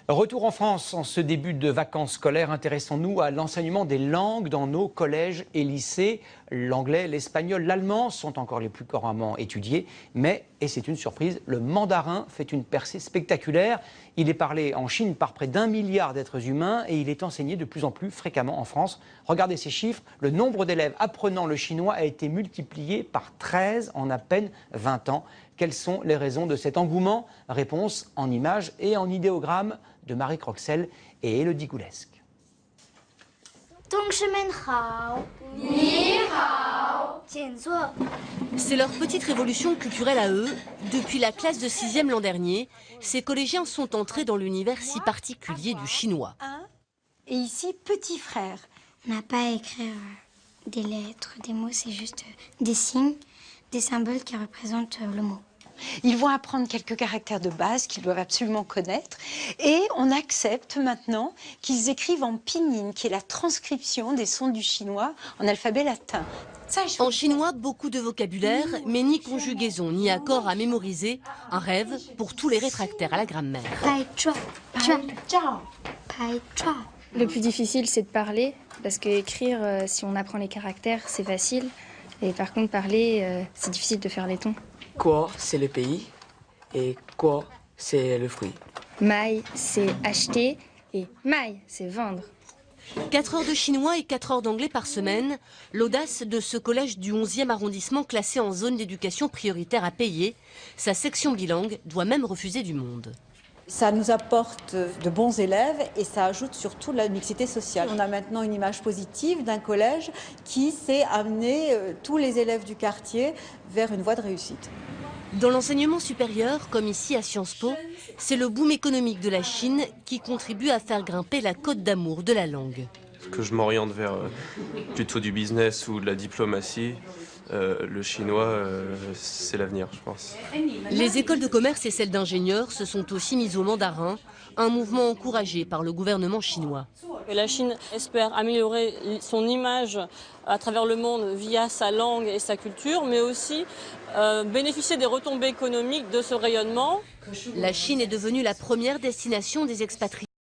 Retour en France, en ce début de vacances scolaires, intéressons-nous à l'enseignement des langues dans nos collèges et lycées. L'anglais, l'espagnol, l'allemand sont encore les plus couramment étudiés, mais, et c'est une surprise, le mandarin fait une percée spectaculaire. Il est parlé en Chine par près d'1 milliard d'êtres humains et il est enseigné de plus en plus fréquemment en France. Regardez ces chiffres, le nombre d'élèves apprenant le chinois a été multiplié par 13 en à peine 20 ans. Quelles sont les raisons de cet engouement? Réponse en images et en idéogrammes de Marie Croxel et Élodie Goulesque. C'est leur petite révolution culturelle à eux. Depuis la classe de 6e l'an dernier, ces collégiens sont entrés dans l'univers si particulier du chinois. Et ici, petit frère. On n'a pas à écrire des lettres, des mots, c'est juste des signes, des symboles qui représentent le mot. Ils vont apprendre quelques caractères de base qu'ils doivent absolument connaître. Et on accepte maintenant qu'ils écrivent en pinyin, qui est la transcription des sons du chinois en alphabet latin. En chinois, beaucoup de vocabulaire, mais ni conjugaison, ni accord à mémoriser. Un rêve pour tous les réfractaires à la grammaire. Le plus difficile, c'est de parler, parce qu'écrire, si on apprend les caractères, c'est facile. Et par contre, parler, c'est difficile de faire les tons. Quoi, c'est le pays, et quoi, c'est le fruit. Mai, c'est acheter, et mai, c'est vendre. 4 heures de chinois et 4 heures d'anglais par semaine. L'audace de ce collège du 11e arrondissement classé en zone d'éducation prioritaire à payer. Sa section bilingue doit même refuser du monde. Ça nous apporte de bons élèves et ça ajoute surtout la mixité sociale. On a maintenant une image positive d'un collège qui sait amener tous les élèves du quartier vers une voie de réussite. Dans l'enseignement supérieur, comme ici à Sciences Po, c'est le boom économique de la Chine qui contribue à faire grimper la cote d'amour de la langue. Que je m'oriente vers plutôt du business ou de la diplomatie. Le chinois, c'est l'avenir, je pense. Les écoles de commerce et celles d'ingénieurs se sont aussi mises au mandarin, un mouvement encouragé par le gouvernement chinois. La Chine espère améliorer son image à travers le monde via sa langue et sa culture, mais aussi bénéficier des retombées économiques de ce rayonnement. La Chine est devenue la première destination des expatriés.